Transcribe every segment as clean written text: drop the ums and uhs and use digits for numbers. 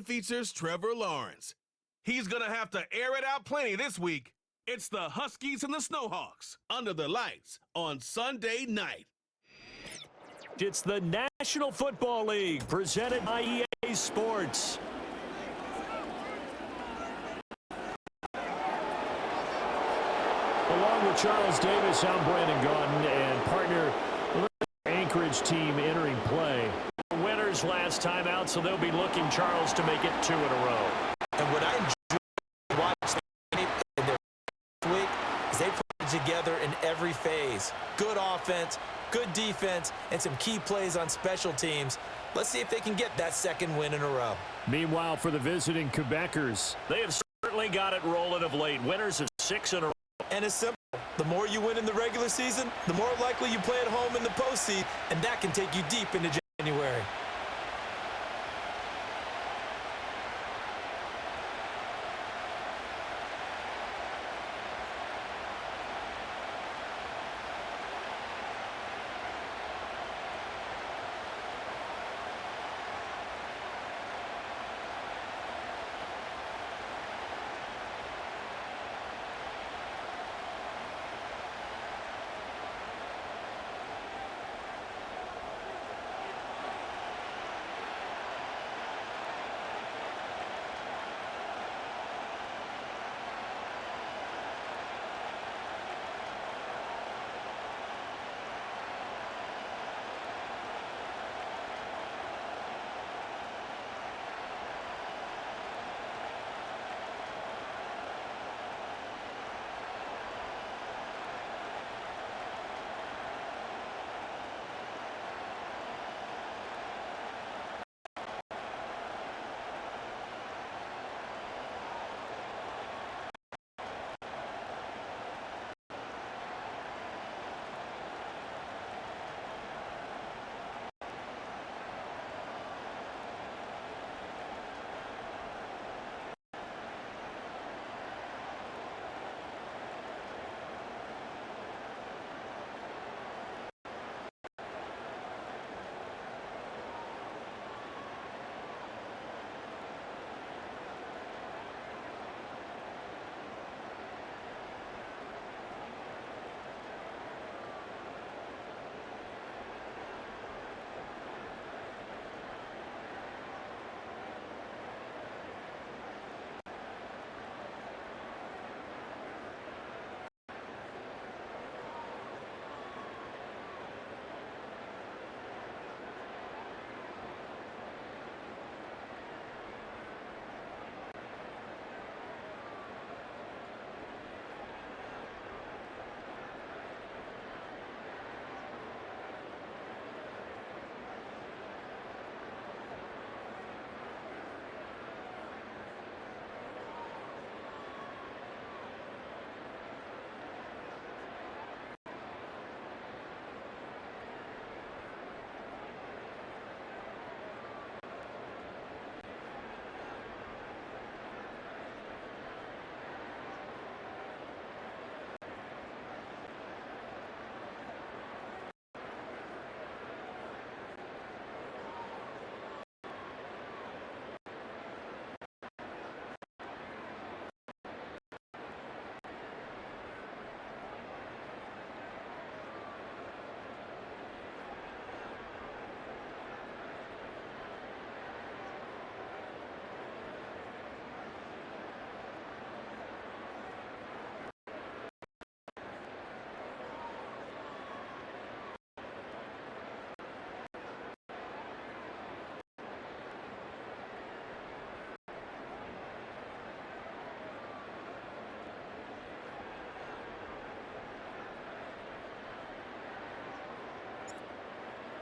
features Trevor Lawrence. He's going to have to air it out plenty this week. It's the Huskies and the Snowhawks under the lights on Sunday night. It's the National Football League presented by EA Sports. Along with Charles Davis, I'm Brandon Gaudin, and partner Anchorage team entering play. Winners last time out, so they'll be looking, Charles, to make it 2 in a row. And what I enjoy watching in their week is they put it together in every phase. Good offense, good defense, and some key plays on special teams. Let's see if they can get that second win in a row. Meanwhile, for the visiting Quebecers, they have certainly got it rolling of late. Winners of 6 in a row. And it's simple. The more you win in the regular season, the more likely you play at home in the postseason, and that can take you deep into January.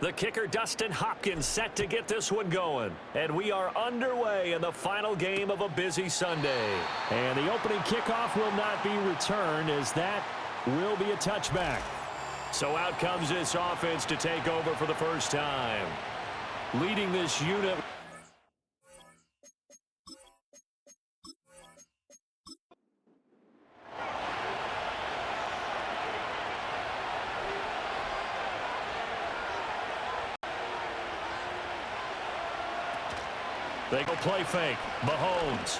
The kicker, Dustin Hopkins, set to get this one going. And we are underway in the final game of a busy Sunday. And the opening kickoff will not be returned, as that will be a touchback. So out comes this offense to take over for the first time. Leading this unit. They go play fake. Mahomes.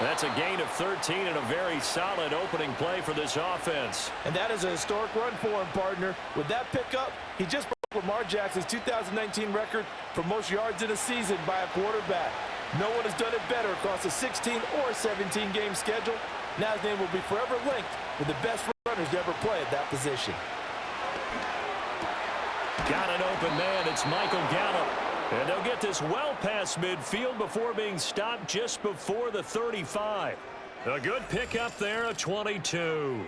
That's a gain of 13 and a very solid opening play for this offense. And that is a historic run for him, partner. With that pickup, he just broke Lamar Jackson's 2019 record for most yards in a season by a quarterback. No one has done it better across a 16 or 17-game schedule. Now his name will be forever linked with the best runners to ever play at that position. Got an open man. It's Michael Gallup. And they'll get this well past midfield before being stopped just before the 35. A good pickup there, a 22.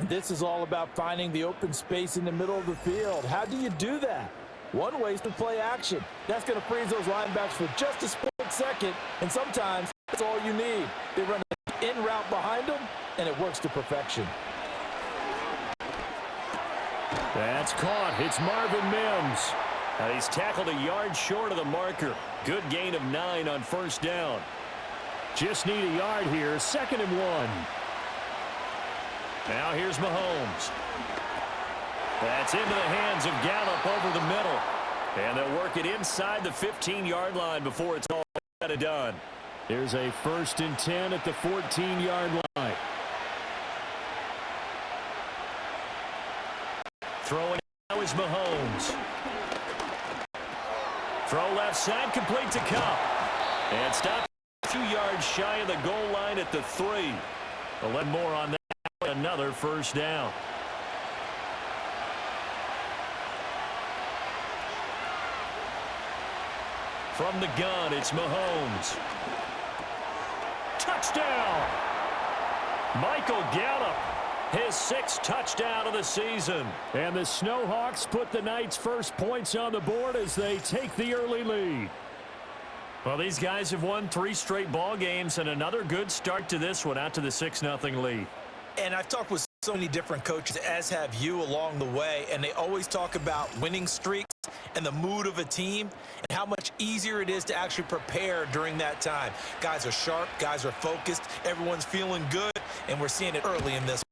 This is all about finding the open space in the middle of the field. How do you do that? One way is to play action. That's going to freeze those linebackers for just a split second, and sometimes that's all you need. They run an in route behind them, and it works to perfection. That's caught. It's Marvin Mims. He's tackled a yard short of the marker. Good gain of 9 on first down. Just need a yard here. 2nd and 1. Now here's Mahomes. That's into the hands of Gallup over the middle. And they'll work it inside the 15-yard line before it's all said and done. There's a 1st and 10 at the 14-yard line. Throwing now is Mahomes. Throw left side, complete to Cup. And stop 2 yards shy of the goal line at the 3. 11 more on that. Another first down. From the gun, it's Mahomes. Touchdown! Michael Gallup. His 6th touchdown of the season. And the Snowhawks put the night's first points on the board as they take the early lead. Well, these guys have won 3 straight ball games and another good start to this one out to the 6-0 lead. And I've talked with so many different coaches, as have you, along the way, and they always talk about winning streaks and the mood of a team and how much easier it is to actually prepare during that time. Guys are sharp, guys are focused, everyone's feeling good, and we're seeing it early in this.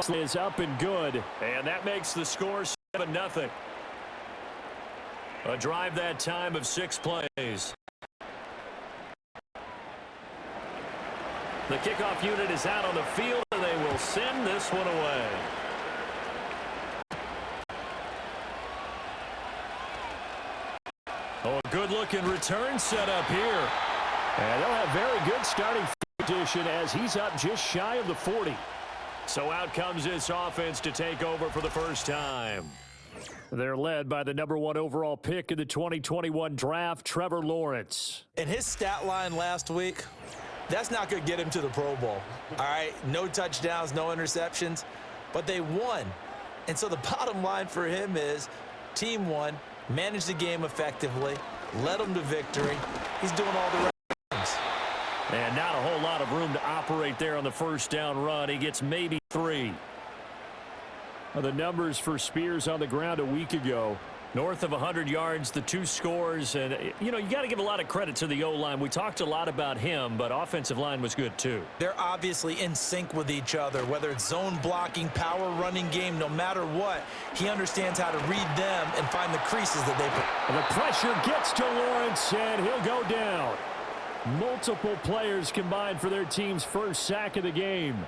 Is up and good, and that makes the score 7-0. A drive that time of 6 plays. The kickoff unit is out on the field, and they will send this one away. Oh, a good-looking return set up here. And they'll have very good starting position as he's up just shy of the 40. So out comes this offense to take over for the first time. They're led by the #1 overall pick in the 2021 draft, Trevor Lawrence. And his stat line last week, that's not going to get him to the Pro Bowl. All right, no touchdowns, no interceptions, but they won. And so the bottom line for him is team won, managed the game effectively, led them to victory. He's doing all the right things. And not a whole lot of room to operate there on the first down run. He gets maybe 3. The numbers for Spears on the ground a week ago. North of 100 yards, the 2 scores. And, you know, you got to give a lot of credit to the O-line. We talked a lot about him, but offensive line was good too. They're obviously in sync with each other, whether it's zone blocking, power running game, no matter what. He understands how to read them and find the creases that they put. The pressure gets to Lawrence, and he'll go down. Multiple players combined for their team's first sack of the game.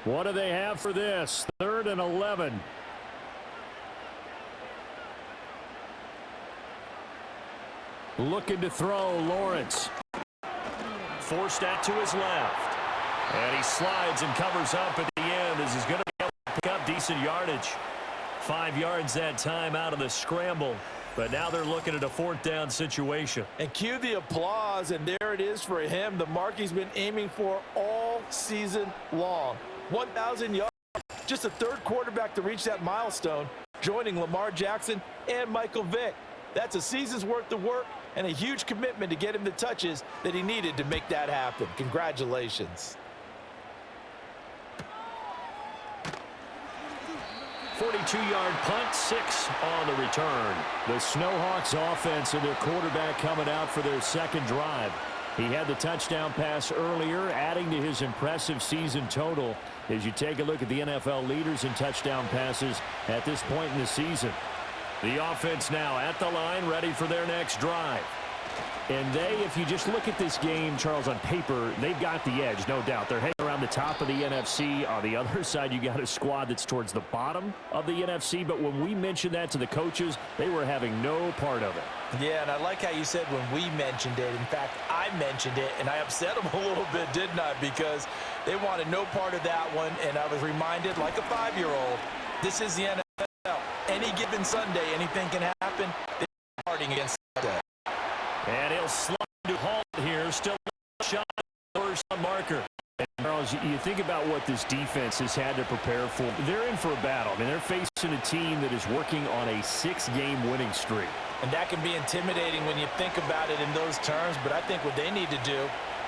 What do they have for this? 3rd and 11. Looking to throw, Lawrence. Forced out to his left. And he slides and covers up at the end as he's going to be able to pick up decent yardage. 5 yards that time out of the scramble. But now they're looking at a 4th down situation. And cue the applause, and there it is for him. The mark he's been aiming for all season long. 1,000 yards. Just a 3rd quarterback to reach that milestone, joining Lamar Jackson and Michael Vick. That's a season's worth of work and a huge commitment to get him the touches that he needed to make that happen. Congratulations. 42-yard punt, 6 on the return. The Snowhawks offense and their quarterback coming out for their 2nd drive. He had the touchdown pass earlier, adding to his impressive season total as you take a look at the NFL leaders in touchdown passes at this point in the season. The offense now at the line, ready for their next drive. And if you just look at this game, Charles, on paper, they've got the edge, no doubt. They're hanging around the top of the NFC. On the other side, you got a squad that's towards the bottom of the NFC. But when we mentioned that to the coaches, they were having no part of it. Yeah, and I like how you said when we mentioned it. In fact, I mentioned it, and I upset them a little bit, didn't I? Because they wanted no part of that one, and I was reminded, like a 5-year-old, this is the NFL. Any given Sunday, anything can happen. They're partying against Sunday. And he'll slide to halt here. Still shot first marker. And Charles, you think about what this defense has had to prepare for. They're in for a battle. I mean, they're facing a team that is working on a 6-game winning streak. And that can be intimidating when you think about it in those terms. But I think what they need to do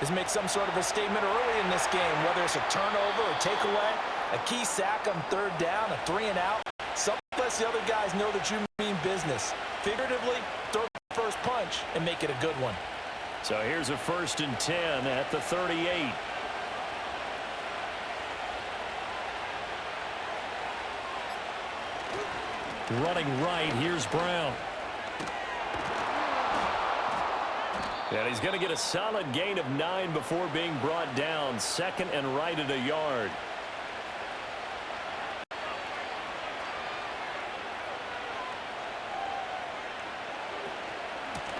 is make some sort of a statement early in this game, whether it's a turnover or takeaway, a key sack on 3rd down, a 3-and-out. Something lets the other guys know that you mean business. Figuratively, throw the first punch and make it a good one. So here's a 1st and 10 at the 38. Running right, here's Brown. And he's going to get a solid gain of 9 before being brought down. 2nd and right at a yard.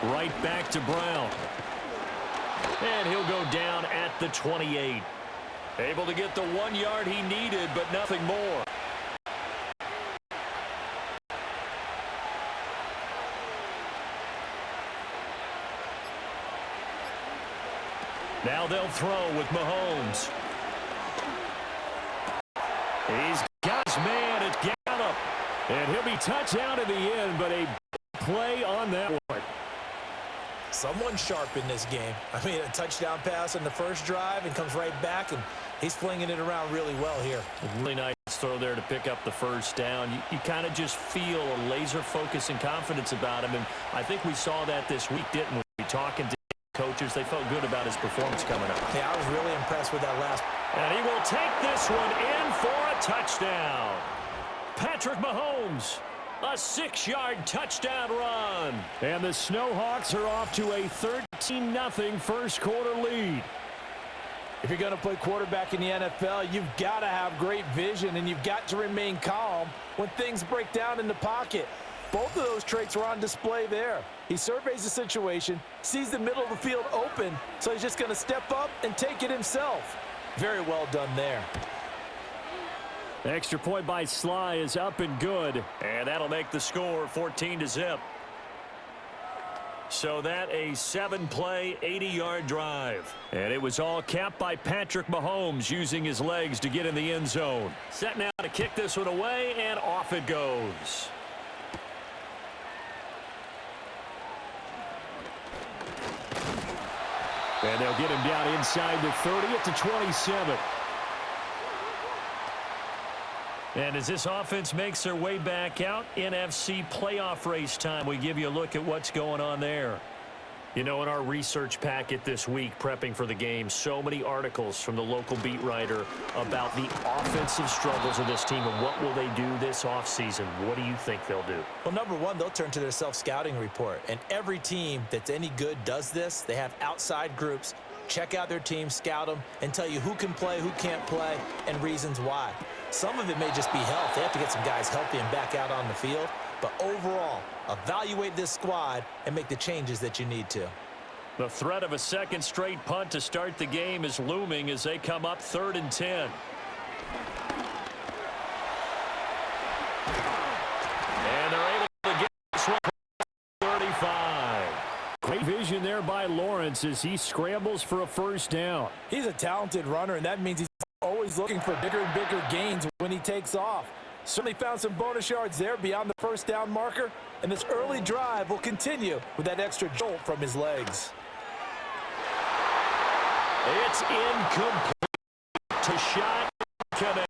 Right back to Brown. And he'll go down at the 28. Able to get the 1 yard he needed, but nothing more. Now they'll throw with Mahomes. He's got his man at Gallup. And he'll be touchdown in the end, but a play on that one. Someone sharp in this game. I mean, a touchdown pass on the first drive and comes right back, and he's flinging it around really well here. A really nice throw there to pick up the first down. You kind of just feel a laser focus and confidence about him, and I think we saw that this week, didn't we? Talking to coaches, they felt good about his performance coming up. Yeah, I was really impressed with that last. And he will take this one in for a touchdown. Patrick Mahomes. A 6-yard touchdown run. And the Snowhawks are off to a 13-0 first quarter lead. If you're going to play quarterback in the NFL, you've got to have great vision, and you've got to remain calm when things break down in the pocket. Both of those traits were on display there. He surveys the situation, sees the middle of the field open, so he's just going to step up and take it himself. Very well done there. The extra point by Sly is up and good, and that'll make the score 14-0. So that a 7-play, 80-yard drive. And it was all capped by Patrick Mahomes using his legs to get in the end zone. Set now to kick this one away, and off it goes. And they'll get him down inside the 30 at the 27. And as this offense makes their way back out, NFC playoff race time, we give you a look at what's going on there. You know, in our research packet this week, prepping for the game, so many articles from the local beat writer about the offensive struggles of this team and what will they do this offseason. What do you think they'll do? Well, number one, they'll turn to their self-scouting report. And every team that's any good does this. They have outside groups. Check out their team, scout them, and tell you who can play, who can't play, and reasons why. Some of it may just be health. They have to get some guys healthy and back out on the field. But overall, evaluate this squad and make the changes that you need to. The threat of a second straight punt to start the game is looming as they come up 3rd and 10. And they're able to get this one 35. Great vision there by Lawrence as he scrambles for a first down. He's a talented runner, and that means he's always looking for bigger and bigger gains when he takes off. Certainly found some bonus yards there beyond the first down marker, and this early drive will continue with that extra jolt from his legs. It's incomplete. To shot connect.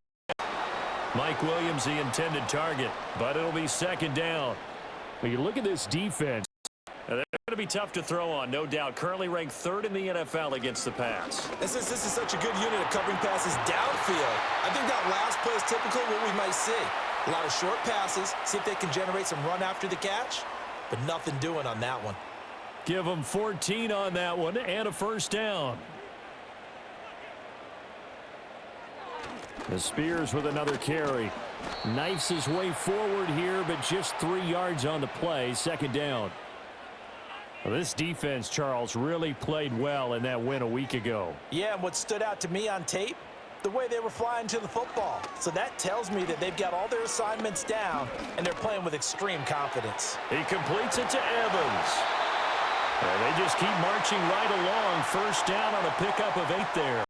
Mike Williams the intended target, but it'll be 2nd down. When you look at this defense, They're going to be tough to throw on, no doubt. Currently ranked 3rd in the NFL against the pass. And since this is such a good unit of covering passes downfield, I think that last play is typical of what we might see. A lot of short passes, see if they can generate some run after the catch, but nothing doing on that one. Give them 14 on that one and a first down. The Spears with another carry. Knifes his way forward here, but just 3 yards on the play. Second down. Well, this defense, Charles, really played well in that win a week ago. Yeah, and what stood out to me on tape, the way they were flying to the football. So that tells me that they've got all their assignments down, and they're playing with extreme confidence. He completes it to Evans. And they just keep marching right along. First down on a pickup of 8 there.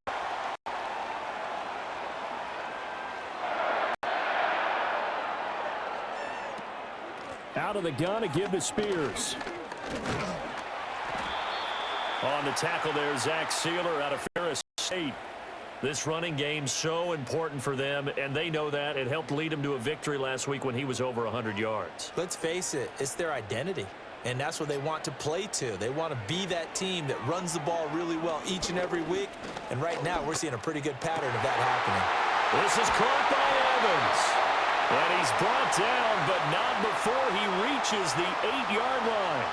Out of the gun, a give to Spears. On the tackle there, Zach Sealer out of Ferris State. This running game so important for them, and they know that. It helped lead them to a victory last week when he was over 100 yards. Let's face it, it's their identity, and that's what they want to play to. They want to be that team that runs the ball really well each and every week, and right now we're seeing a pretty good pattern of that happening. This is caught by Evans. And he's brought down, but not before he reaches the 8-yard line.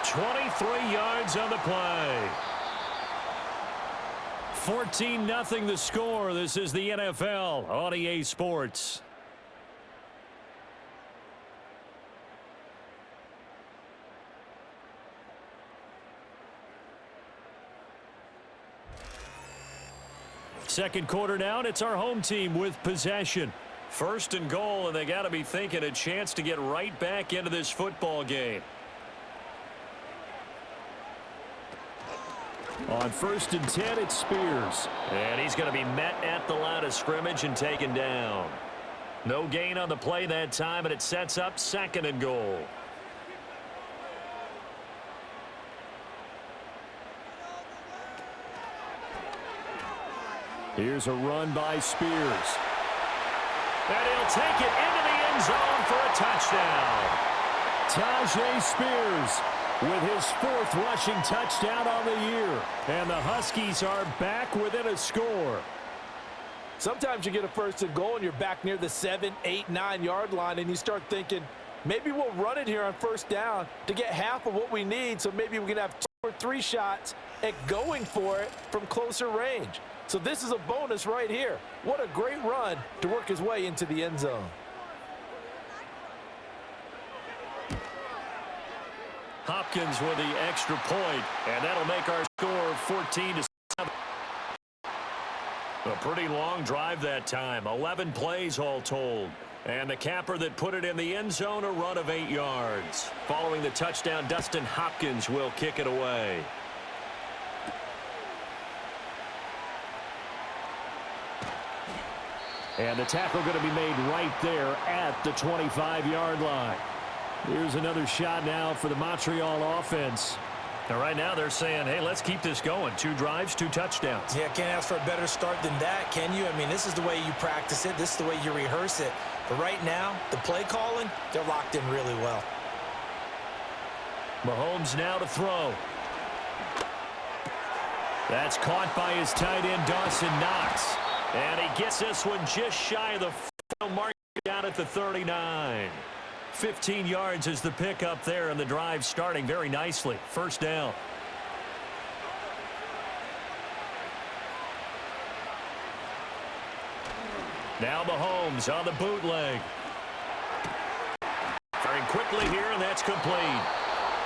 23 yards on the play. 14-0 the score. This is the NFL on EA Sports. Second quarter now, and it's our home team with possession. First and goal, and they got to be thinking a chance to get right back into this football game. On 1st and 10, it's Spears. And he's going to be met at the line of scrimmage and taken down. No gain on the play that time, and it sets up 2nd and goal. Here's a run by Spears. And he'll take it into the end zone for a touchdown. Tajay Spears with his 4th rushing touchdown on the year. And the Huskies are back within a score. Sometimes you get a 1st and goal and you're back near the 7, 8, 9-yard line, and you start thinking, maybe we'll run it here on 1st down to get half of what we need, so maybe we can have 2 or 3 shots at going for it from closer range. So this is a bonus right here. What a great run to work his way into the end zone. Hopkins with the extra point, and that'll make our score 14-7. A pretty long drive that time. 11 plays all told. And the capper that put it in the end zone, a run of 8 yards. Following the touchdown, Dustin Hopkins will kick it away. And the tackle going to be made right there at the 25-yard line. Here's another shot now for the Montreal offense. Now, right now they're saying, hey, let's keep this going. 2 drives, 2 touchdowns. Yeah, can't ask for a better start than that, can you? I mean, this is the way you practice it. This is the way you rehearse it. But right now, the play calling, they're locked in really well. Mahomes now to throw. That's caught by his tight end, Dawson Knox. And he gets this one just shy of the final mark down at the 39. 15 yards is the pickup there, and the drive starting very nicely. First down. Now Mahomes on the bootleg. Firing quickly here, and that's complete.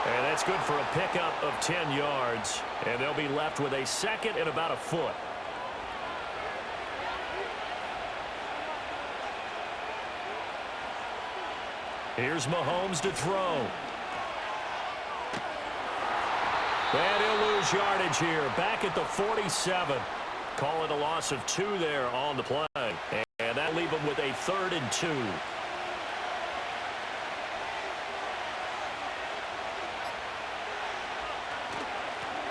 And that's good for a pickup of 10 yards. And they'll be left with a 2nd and about a foot. Here's Mahomes to throw. And he'll lose yardage here. Back at the 47. Call it a loss of 2 there on the play. And that'll leave them with a 3rd and 2.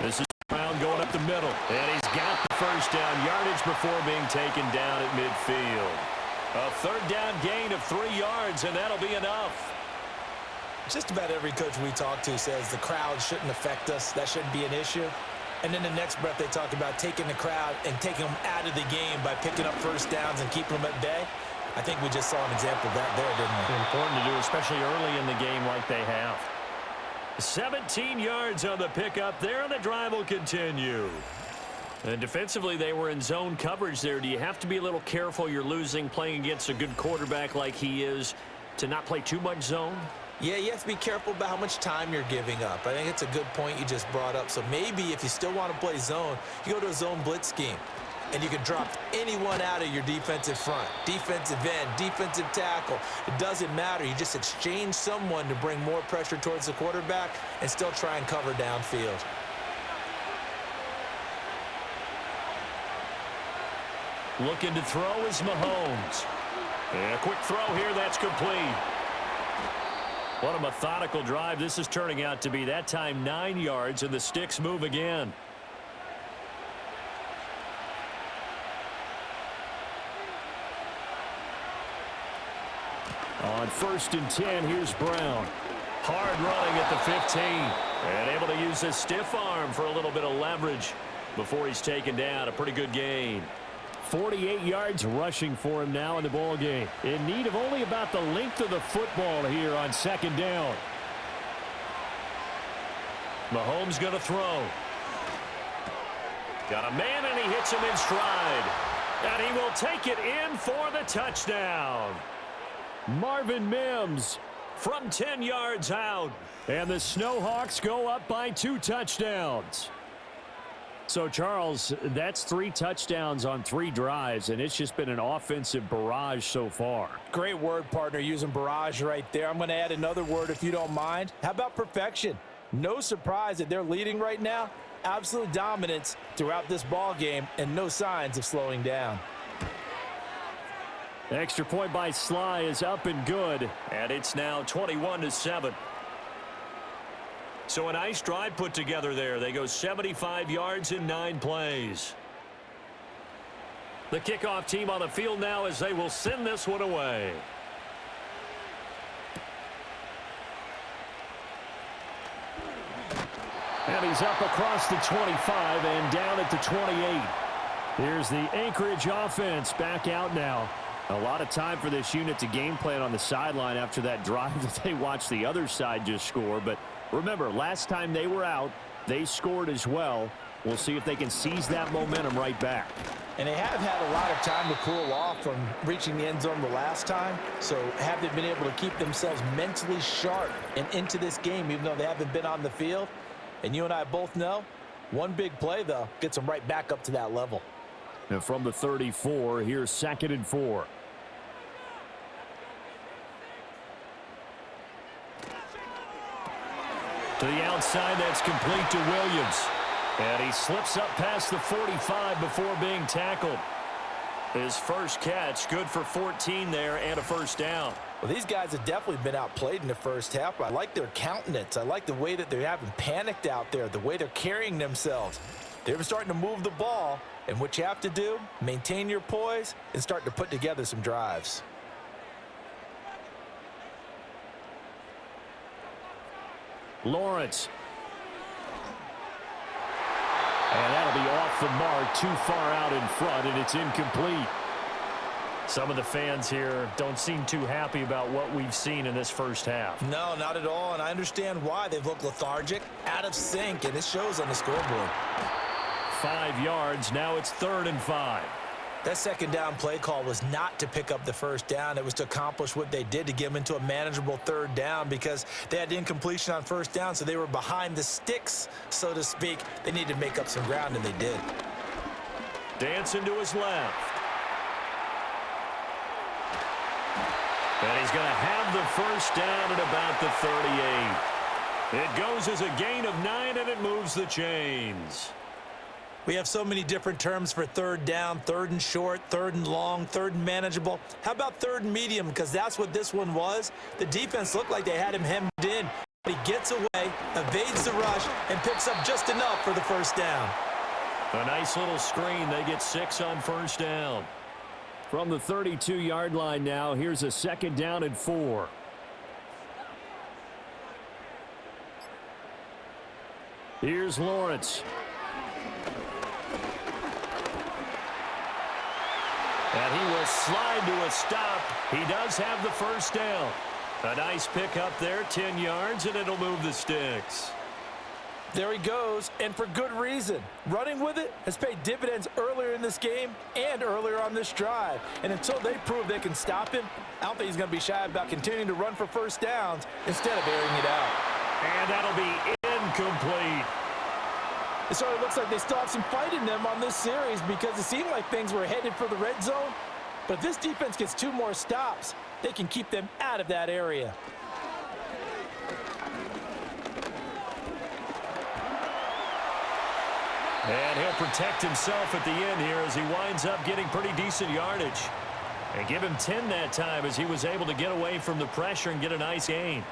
This is Brown going up the middle. And he's got the first down yardage before being taken down at midfield. A 3rd down gain of 3 yards, and that'll be enough. Just about every coach we talk to says the crowd shouldn't affect us. That shouldn't be an issue. And then the next breath they talk about taking the crowd and taking them out of the game by picking up first downs and keeping them at bay. I think we just saw an example of that there, didn't we? Important to do, especially early in the game like they have. 17 yards on the pickup there, and the drive will continue. And defensively, they were in zone coverage there. Do you have to be a little careful? You're losing, playing against a good quarterback like he is, to not play too much zone? Yeah, you have to be careful about how much time you're giving up. I think it's a good point you just brought up. So maybe if you still want to play zone, you go to a zone blitz scheme. And you can drop anyone out of your defensive front, defensive end, defensive tackle. It doesn't matter. You just exchange someone to bring more pressure towards the quarterback and still try and cover downfield. Looking to throw is Mahomes. And a quick throw here, that's complete. What a methodical drive this is turning out to be. That time 9 yards, and the sticks move again. On 1st and 10, here's Brown. Hard running at the 15. And able to use his stiff arm for a little bit of leverage before he's taken down. A pretty good gain. 48 yards rushing for him now in the ball game. In need of only about the length of the football here on 2nd down. Mahomes going to throw. Got a man, and he hits him in stride. And he will take it in for the touchdown. Marvin Mims from 10 yards out. And the Snowhawks go up by 2 touchdowns. So, Charles, that's 3 touchdowns on 3 drives, and it's just been an offensive barrage so far. Great word, partner, using barrage right there. I'm going to add another word if you don't mind. How about perfection? No surprise that they're leading right now. Absolute dominance throughout this ball game and no signs of slowing down. Extra point by Sly is up and good, and it's now 21-7. So a nice drive put together there. They go 75 yards in 9 plays. The kickoff team on the field now as they will send this one away. And he's up across the 25 and down at the 28. Here's the Anchorage offense back out now. A lot of time for this unit to game plan on the sideline after that drive that they watched the other side just score. But remember, last time they were out, they scored as well. We'll see if they can seize that momentum right back. And they have had a lot of time to cool off from reaching the end zone the last time. So have they been able to keep themselves mentally sharp and into this game, even though they haven't been on the field? And you and I both know, one big play, though, gets them right back up to that level. And from the 34, here's 2nd and 4. To the outside, that's complete to Williams. And he slips up past the 45 before being tackled. His first catch, good for 14 there and a first down. Well, these guys have definitely been outplayed in the first half. I like their countenance. I like the way that they haven't panicked out there, the way they're carrying themselves. They're starting to move the ball, and what you have to do, maintain your poise and start to put together some drives. Lawrence. And that'll be off the mark, too far out in front, and it's incomplete. Some of the fans here don't seem too happy about what we've seen in this first half. No, not at all, and I understand why. They've looked lethargic, out of sync, and it shows on the scoreboard. 5 yards, now it's 3rd and 5. That 2nd down play call was not to pick up the first down. It was to accomplish what they did, to get them into a manageable 3rd down, because they had incompletion on 1st down, so they were behind the sticks, so to speak. They needed to make up some ground, and they did. Dancing to his left. And he's going to have the first down at about the 38. It goes as a gain of 9, and it moves the chains. We have so many different terms for 3rd down, 3rd and short, 3rd and long, 3rd and manageable. How about 3rd and medium? Because that's what this one was. The defense looked like they had him hemmed in. But he gets away, evades the rush, and picks up just enough for the first down. A nice little screen. They get 6 on 1st down. From the 32-yard line now, here's a 2nd down and 4. Here's Lawrence. And he will slide to a stop. He does have the first down. A nice pickup there, 10 yards, and it'll move the sticks. There he goes, and for good reason. Running with it has paid dividends earlier in this game and earlier on this drive. And until they prove they can stop him, I don't think he's going to be shy about continuing to run for first downs instead of airing it out. And that'll be incomplete. It sort of looks like they still have some fight in them on this series because it seemed like things were headed for the red zone. But if this defense gets 2 more stops, they can keep them out of that area. And he'll protect himself at the end here as he winds up getting pretty decent yardage. And give him 10 that time as he was able to get away from the pressure and get a nice gain.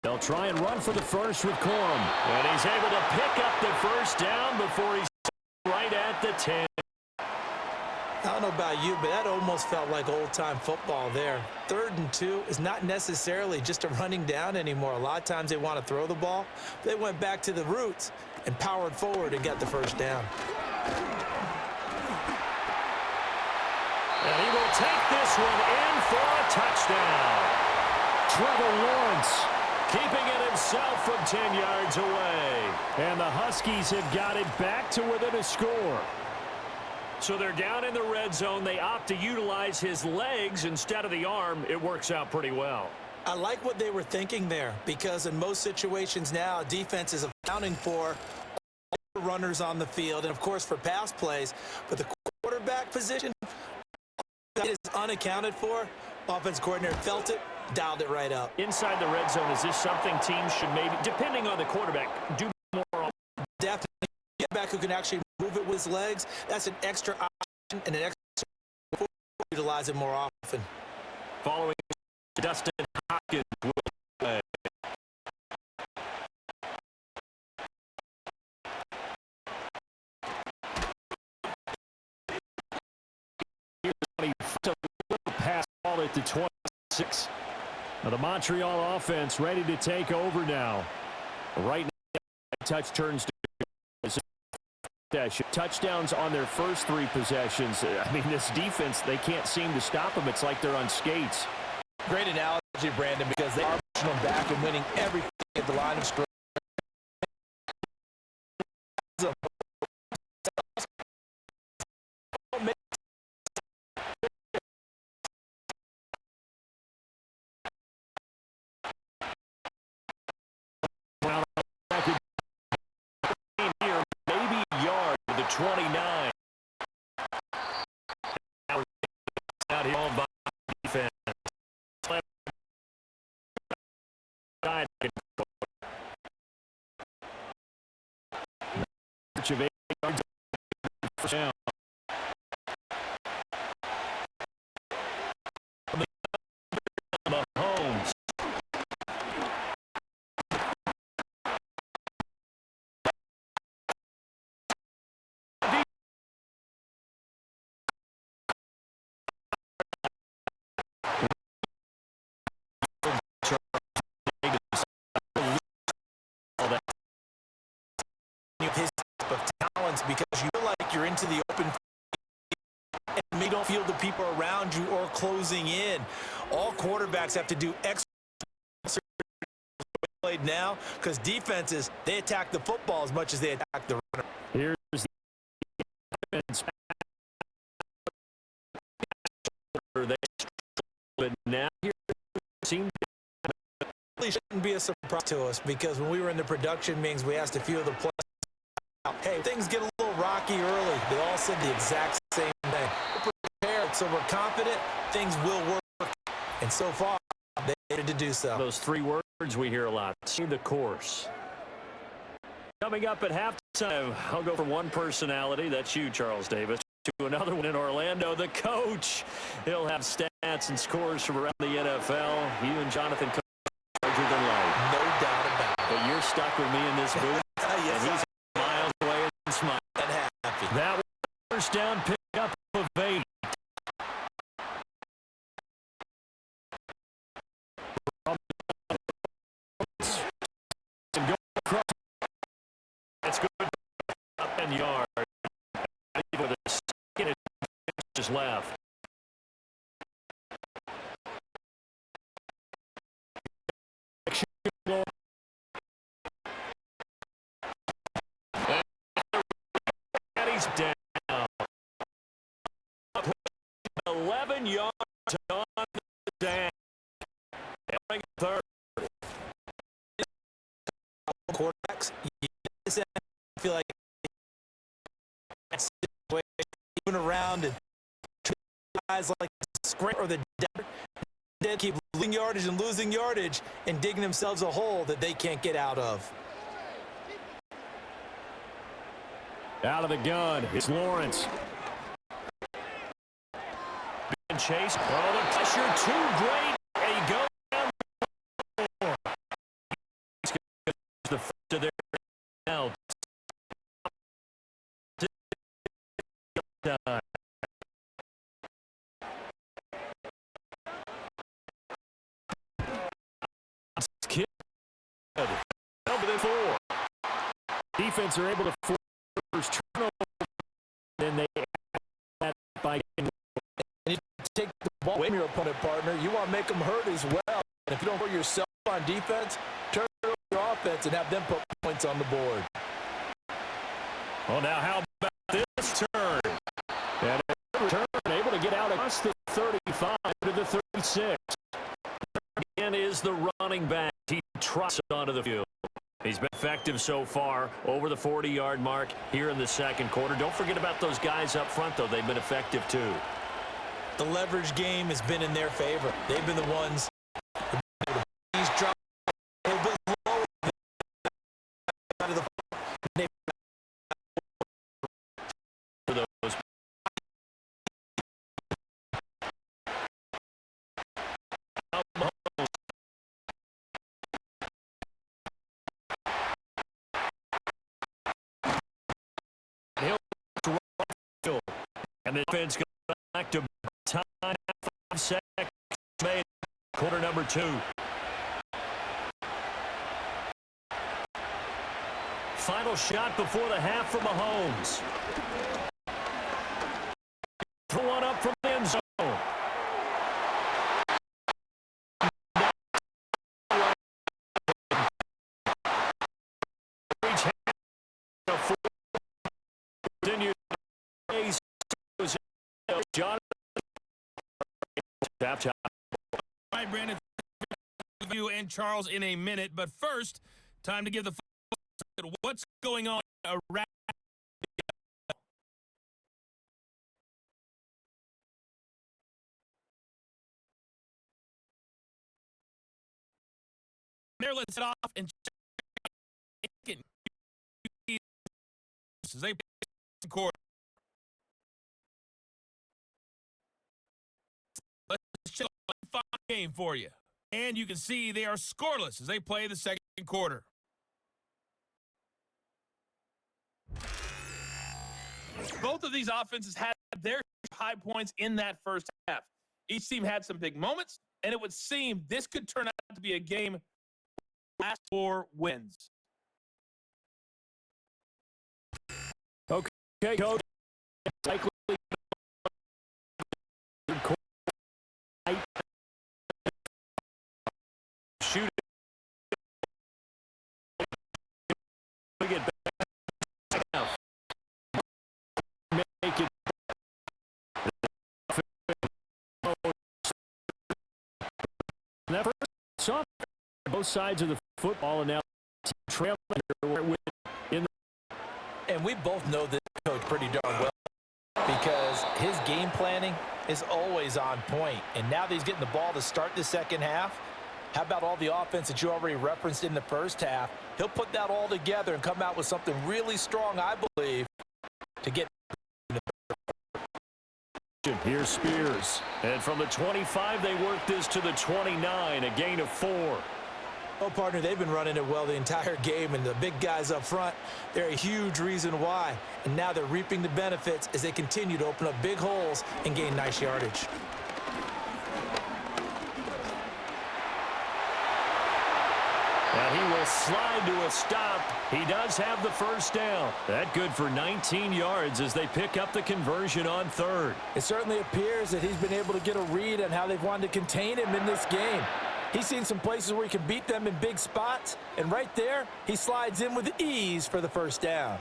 They'll try and run for the first with Corum. And he's able to pick up the first down before he's right at the 10. I don't know about you, but that almost felt like old-time football there. 3rd and 2 is not necessarily just a running down anymore. A lot of times they want to throw the ball. They went back to the roots and powered forward and got the first down. And he will take this one in for a touchdown. Trevor Lawrence keeping it himself from 10 yards away. And the Huskies have got it back to within a score. So they're down in the red zone. They opt to utilize his legs instead of the arm. It works out pretty well. I like what they were thinking there because in most situations now, defense is accounting for all the runners on the field and, of course, for pass plays. But the quarterback position that is unaccounted for. Offense coordinator felt it, dialed it right up. Inside the red zone, is this something teams should maybe, depending on the quarterback, do more on? Definitely. Back who can actually move it with his legs, that's an extra option and an extra utilize it more often. Following Dustin Hopkins will play. Here's a little pass ball at the 26. Now the Montreal offense ready to take over now. Right now, touch turns to touchdowns on their first 3 possessions. I mean, this defense, they can't seem to stop them. It's like they're on skates. Great analogy, Brandon, because they are pushing them back and winning everything at the line of scrimmage. Maybe a yard to the 29. Out here on by defense. Of 8 yards first down. Mahomes. Because you feel like you're into the open and you don't feel the people around you or closing in. All quarterbacks have to do extra played now because defenses, they attack the football as much as they attack the runner. Here's the defense. But now here seems Really shouldn't be a surprise to us because when we were in the production meetings, we asked a few of the players, hey, things get a little rocky early. They all said the exact same thing. We're prepared, so we're confident things will work. And so far, they needed to do so. those 3 words we hear a lot. See the course. Coming up at halftime, I'll go from one personality, that's you, Charles Davis, to another one in Orlando, the coach. He'll have stats and scores from around the NFL. You and Jonathan larger than life. No doubt about it. But you're stuck with me in this booth, Yes, and he's miles away and smiling. and happy. That was first down pickup of 8. seconds left. And he's down. 11 yards on the down. Third. Quarterbacks, I feel like moving around and guys like the sprint or the dead keep losing yardage and digging themselves a hole that they can't get out of. Out of the gun, it's Lawrence. And Chase, oh, the pressure too great. There you go. The first of their now. Kid. Over the 4. Defense are able to force turnover, and they add that by. And you take the ball away from your opponent, partner. You want to make them hurt as well. And if you don't hurt yourself on defense, turn over your offense and have them put points on the board. Well, now how about this turn? And a return able to get out across the 35 to the 36. Again is the running back. He trots onto the field. He's been effective so far over the 40-yard mark here in the second quarter. Don't forget about those guys up front, though. They've been effective, too. The leverage game has been in their favor. They've been the ones. He's dropped a little bit lower than the for those. And the defense goes back to time. 5 seconds made. Quarter number 2. Final shot before the half for Mahomes. For one up from the end zone. Continue. John. Tap. All right, Brandon. You and Charles in a minute, but first, time to give the what's going on around. There, let's head off and check as they quarter. Let's check the game for you. And you can see they are scoreless as they play the second quarter. Both of these offenses had their high points in that first half. Each team had some big moments, and it would seem this could turn out to be a game last 4 wins. Okay, coach. Likely shoot it. Get back out. Make it. Never saw both sides of the football, and now trailing in. And we both know this coach pretty darn well because his game planning is always on point. And now that he's getting the ball to start the second half, how about all the offense that you already referenced in the first half? He'll put that all together and come out with something really strong, I believe, to get. Here's Spears. And from the 25, they work this to the 29, a gain of 4. Oh, partner, they've been running it well the entire game, and the big guys up front, they're a huge reason why. And now they're reaping the benefits as they continue to open up big holes and gain nice yardage. And he will slide to a stop. He does have the first down. That good for 19 yards as they pick up the conversion on third. It certainly appears that he's been able to get a read on how they've wanted to contain him in this game. He's seen some places where he can beat them in big spots, and right there, he slides in with ease for the first down.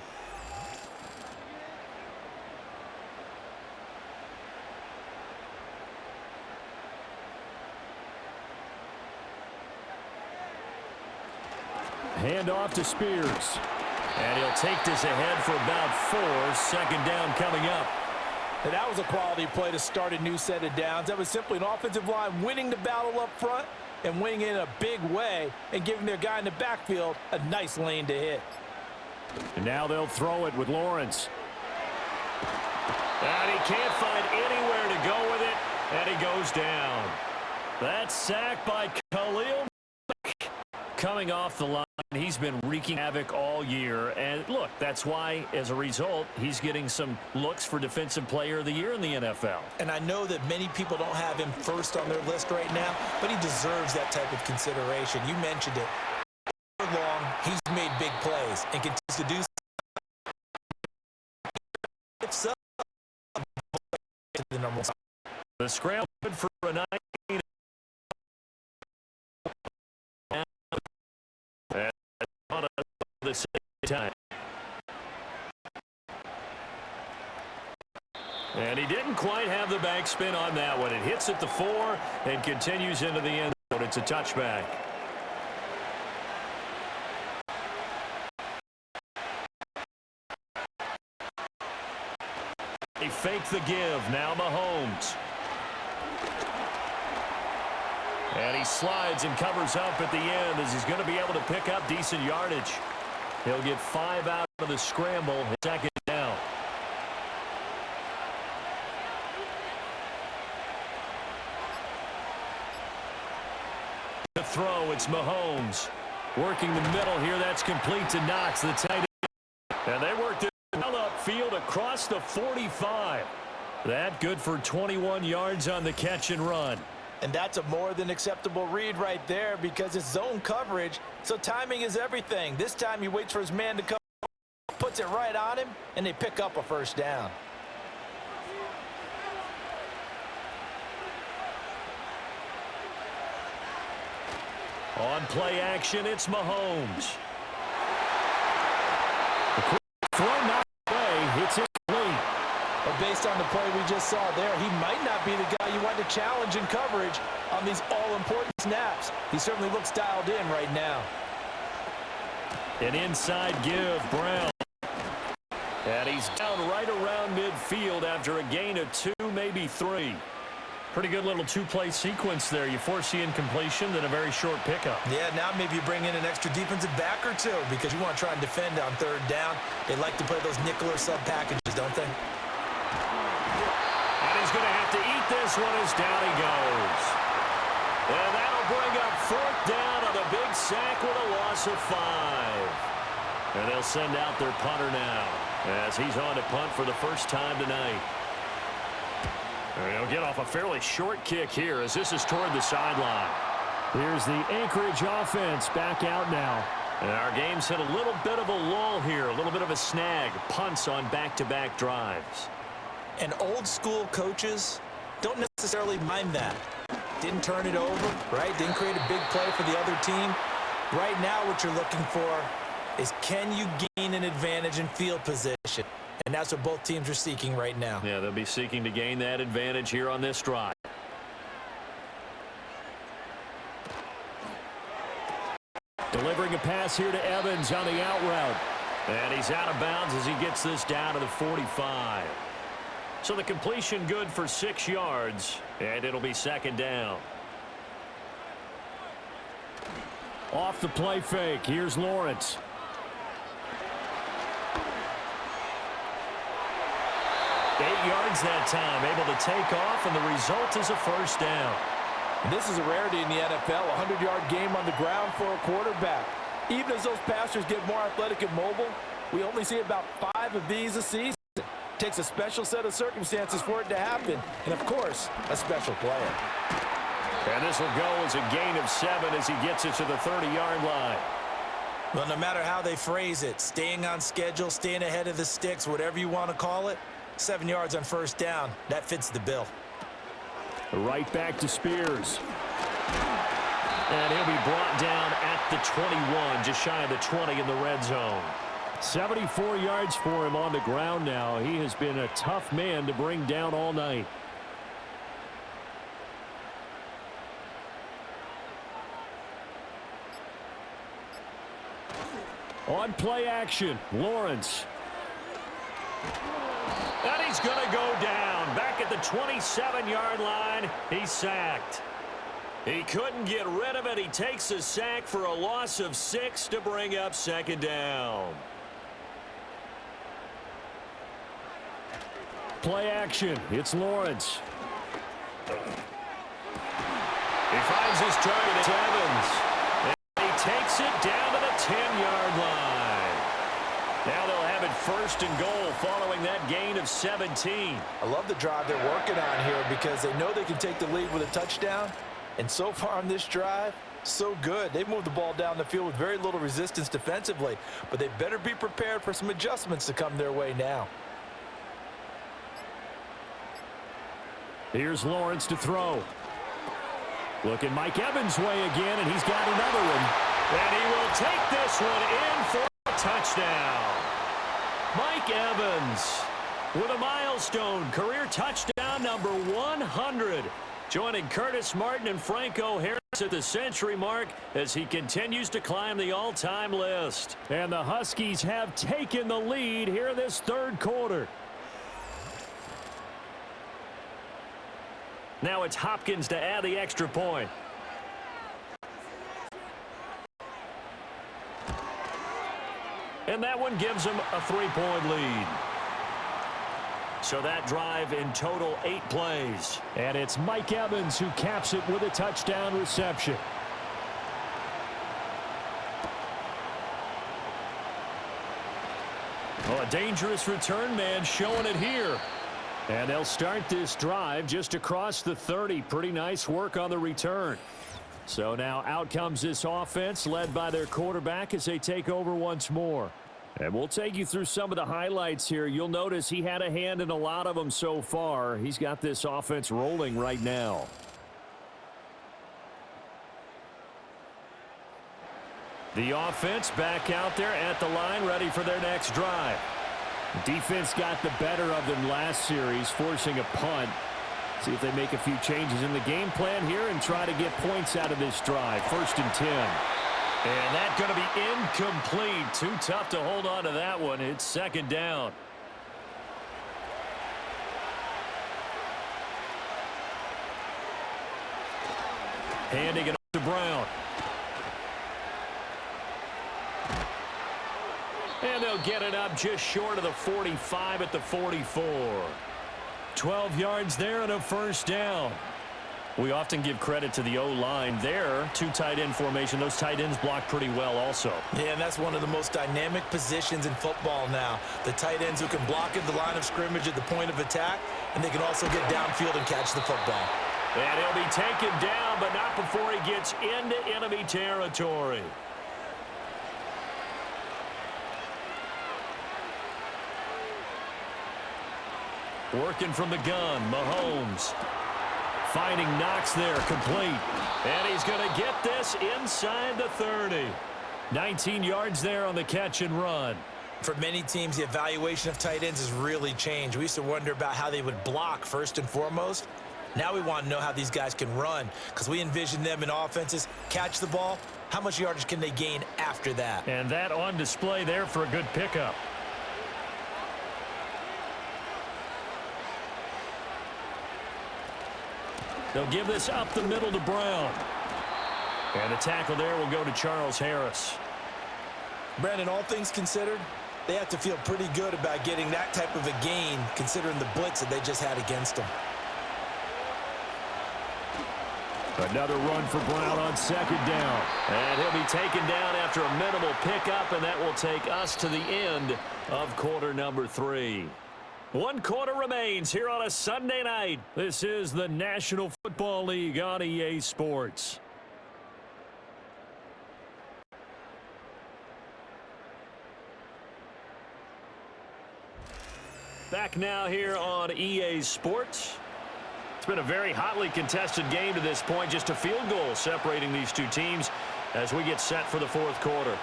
Hand off to Spears. And he'll take this ahead for about 4. Second down coming up. And that was a quality play to start a new set of downs. That was simply an offensive line winning the battle up front and winning in a big way and giving their guy in the backfield a nice lane to hit. And now they'll throw it with Lawrence. And he can't find anywhere to go with it, and he goes down. That's sacked by Khalil. Coming off the line, he's been wreaking havoc all year. And look, that's why, as a result, he's getting some looks for Defensive Player of the Year in the NFL. And I know that many people don't have him first on their list right now, but he deserves that type of consideration. You mentioned it. For long, he's made big plays and continues to do so. The scramble for a 9. The same time. And he didn't quite have the backspin on that one. It hits at the 4 and continues into the end zone. It's a touchback. He faked the give. Now Mahomes. And he slides and covers up at the end as he's going to be able to pick up decent yardage. He'll get 5 out of the scramble. Second down. The throw, it's Mahomes. Working the middle here, that's complete to Knox, the tight end. And they worked it well upfield across the 45. That good for 21 yards on the catch and run. And that's a more than acceptable read right there because it's zone coverage, so timing is everything. This time he waits for his man to come, puts it right on him, and they pick up a first down. On play action, it's Mahomes. The quick throw knocked away. It's incomplete. But based on the play we just saw there, he might not be the guy you want to challenge in coverage on these all-important snaps. He certainly looks dialed in right now. An inside give, Brown. And he's down right around midfield after a gain of 2, maybe 3. Pretty good little 2-play sequence there. You force the incompletion, then a very short pickup. Yeah, now maybe you bring in an extra defensive back or 2 because you want to try and defend on third down. They like to play those nickel or sub packages, don't they? And he's going to have to eat this one as down he goes. And that'll bring up 4th down on a big sack with a loss of 5. And they'll send out their punter now as he's on to punt for the first time tonight. And he'll get off a fairly short kick here as this is toward the sideline. Here's the Anchorage offense back out now. And our game's hit a little bit of a lull here, a little bit of a snag. Punts on back-to-back drives. And old-school coaches don't necessarily mind that. Didn't turn it over, right? Didn't create a big play for the other team. Right now what you're looking for is can you gain an advantage in field position? And that's what both teams are seeking right now. Yeah, they'll be seeking to gain that advantage here on this drive. Delivering a pass here to Evans on the out route. And he's out of bounds as he gets this down to the 45. So the completion good for 6 yards, and it'll be second down. Off the play fake, here's Lawrence. Eight yards that time, able to take off, and the result is a first down. And this is a rarity in the NFL, a 100-yard game on the ground for a quarterback. Even as those passers get more athletic and mobile, we only see about 5 of these a season. It takes a special set of circumstances for it to happen, and of course, a special player. And this will go as a gain of 7 as he gets it to the 30-yard line. Well, no matter how they phrase it, staying on schedule, staying ahead of the sticks, whatever you want to call it, 7 yards on first down, that fits the bill. Right back to Spears. And he'll be brought down at the 21, just shy of the 20 in the red zone. 74 yards for him on the ground now. He has been a tough man to bring down all night. On play action, Lawrence. And he's going to go down. Back at the 27-yard line, he's sacked. He couldn't get rid of it. He takes a sack for a loss of 6 to bring up second down. Play action. It's Lawrence. He finds his target. It's Evans. And he takes it down to the 10-yard line. Now they'll have it first and goal following that gain of 17. I love the drive they're working on here because they know they can take the lead with a touchdown. And so far on this drive, so good. They've moved the ball down the field with very little resistance defensively. But they better be prepared for some adjustments to come their way now. Here's Lawrence to throw. Looking Mike Evans' way again, and he's got another one. And he will take this one in for a touchdown. Mike Evans with a milestone career touchdown number 100. Joining Curtis Martin and Franco Harris at the century mark as he continues to climb the all-time list. And the Huskies have taken the lead here this third quarter. Now it's Hopkins to add the extra point. And that one gives them a 3-point lead. So that drive in total 8 plays. And it's Mike Evans who caps it with a touchdown reception. Oh, a dangerous return man showing it here. And they'll start this drive just across the 30. Pretty nice work on the return. So now out comes this offense led by their quarterback as they take over once more. And we'll take you through some of the highlights here. You'll notice he had a hand in a lot of them so far. He's got this offense rolling right now. The offense back out there at the line, ready for their next drive. Defense got the better of them last series, forcing a punt. See if they make a few changes in the game plan here and try to get points out of this drive. 1st and 10. And that's going to be incomplete. Too tough to hold on to that one. It's second down. Handing it up to Brown. And they'll get it up just short of the 45 at the 44. 12 yards there and a first down. We often give credit to the O-line there. 2 tight end formation. Those tight ends block pretty well also. Yeah, and that's one of the most dynamic positions in football now. The tight ends who can block at the line of scrimmage at the point of attack, and they can also get downfield and catch the football. And he'll be taken down, but not before he gets into enemy territory. Working from the gun, Mahomes. Finding Knox there, complete. And he's going to get this inside the 30. 19 yards there on the catch and run. For many teams, the evaluation of tight ends has really changed. We used to wonder about how they would block first and foremost. Now we want to know how these guys can run because we envision them in offenses, catch the ball. How much yardage can they gain after that? And that on display there for a good pickup. They'll give this up the middle to Brown. And the tackle there will go to Charles Harris. Brandon, all things considered, they have to feel pretty good about getting that type of a gain considering the blitz that they just had against them. Another run for Brown on second down. And he'll be taken down after a minimal pickup, and that will take us to the end of quarter number 3. 1 quarter remains here on a Sunday night. This is the National Football League on EA Sports. Back now here on EA Sports. It's been a very hotly contested game to this point. Just a field goal separating these two teams as we get set for the 4th quarter.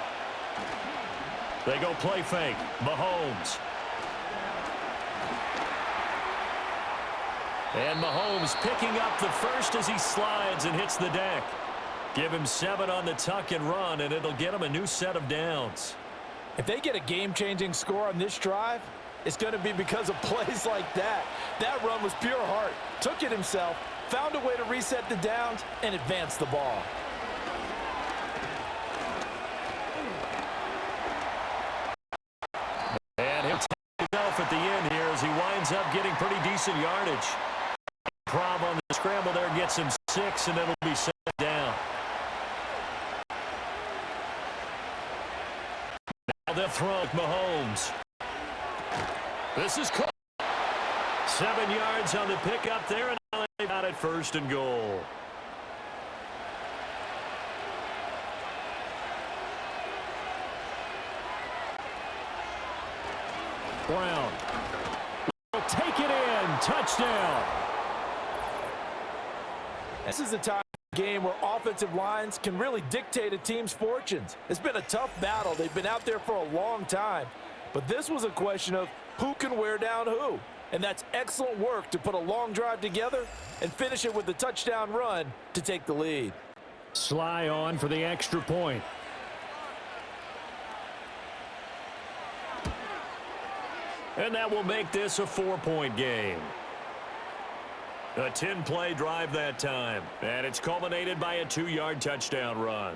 They go play fake. Mahomes. And Mahomes picking up the first as he slides and hits the deck. Give him 7 on the tuck and run, and it'll get him a new set of downs. If they get a game-changing score on this drive, it's going to be because of plays like that. That run was pure heart. Took it himself, found a way to reset the downs, and advance the ball. And he'll take himself at the end here as he winds up getting pretty decent yardage. Prob on the scramble there gets him 6, and it'll be set down. Now they'll throw with Mahomes. This is close. 7 yards on the pickup there, and now they've got it 1st and goal. Brown will take it in. Touchdown. This is a time game where offensive lines can really dictate a team's fortunes. It's been a tough battle. They've been out there for a long time. But this was a question of who can wear down who. And that's excellent work to put a long drive together and finish it with a touchdown run to take the lead. Sly on for the extra point. And that will make this a 4-point game. A 10-play drive that time. And it's culminated by a 2-yard touchdown run.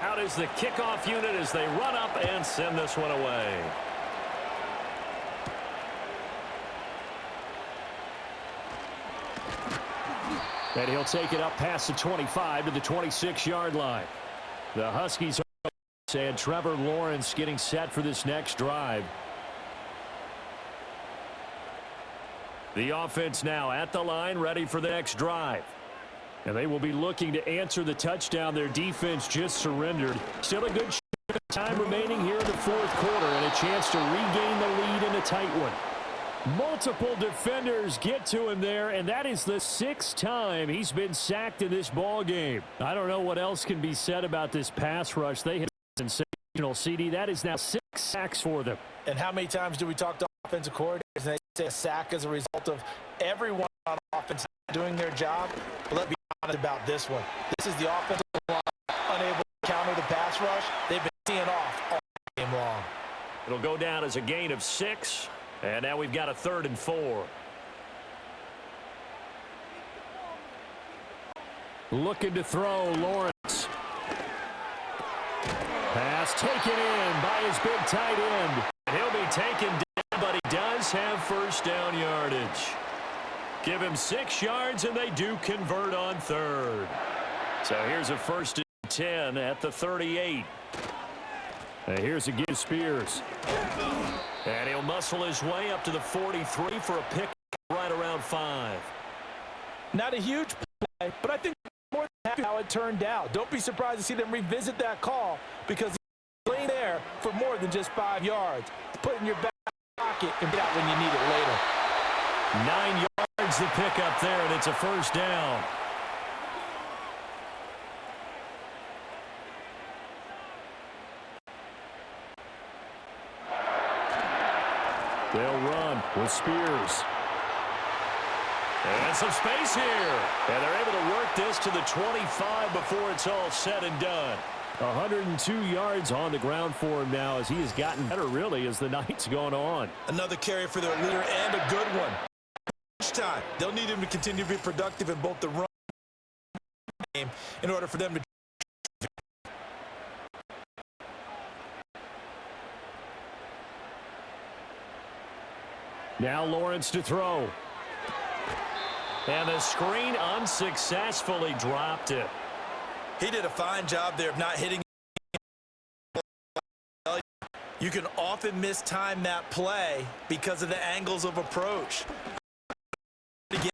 Out is the kickoff unit as they run up and send this one away. And he'll take it up past the 25 to the 26-yard line. The Huskies and Trevor Lawrence getting set for this next drive. The offense now at the line, ready for the next drive. And they will be looking to answer the touchdown their defense just surrendered. Still a good time remaining here in the 4th quarter and a chance to regain the lead in a tight one. Multiple defenders get to him there, and that is the 6th time he's been sacked in this ball game. I don't know what else can be said about this pass rush. They have sensational, CD. That is now 6 sacks for them. And how many times do we talk to offensive coordinators and they say a sack as a result of everyone on offense doing their job? But let's be honest about this one. This is the offensive line unable to counter the pass rush. They've been teeing off all game long. It'll go down as a gain of 6, and now we've got a 3rd and 4. Looking to throw, Lawrence. Pass taken in by his big tight end. He'll be taken down, but he does have 1st down yardage. Give him 6 yards, and they do convert on 3rd. So here's a 1st and 10 at the 38. And here's a give to Spears. And he'll muscle his way up to the 43 for a pick right around 5. Not a huge play, but I think more than happy how it turned out. Don't be surprised to see them revisit that call because he's laying there for more than just 5 yards. Put it in your back pocket and get out when you need it later. 9 yards to pick up there, and it's a 1st down. They'll run with Spears. And some space here. And they're able to work this to the 25 before it's all said and done. 102 yards on the ground for him now as he has gotten better, really, as the night's gone on. Another carry for their leader and a good one. Each time, they'll need him to continue to be productive in both the run game in order for them to. Now Lawrence to throw. And the screen unsuccessfully dropped it. He did a fine job there of not hitting. You can often mistime that play because of the angles of approach. Again,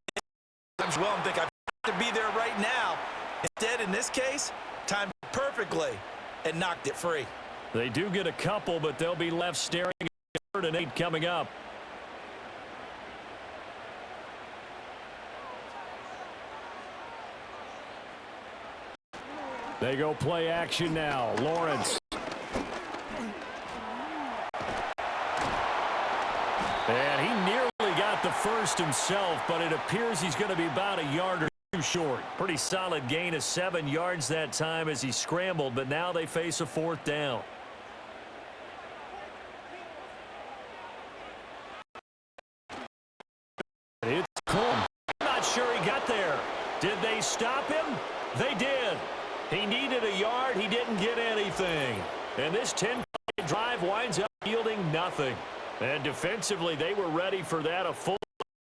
I'm thinking I've got to be there right now. Instead, in this case, timed it perfectly and knocked it free. They do get a couple, but they'll be left staring at 3rd and 8 coming up. They go play action now. Lawrence. And he nearly got the first himself, but it appears he's going to be about a yard or two short. Pretty solid gain of 7 yards that time as he scrambled, but now they face a 4th down. It's cool. I'm not sure he got there. Did they stop him? They did. He needed a yard. He didn't get anything. And this 10-play drive winds up yielding nothing. And defensively, they were ready for that. A full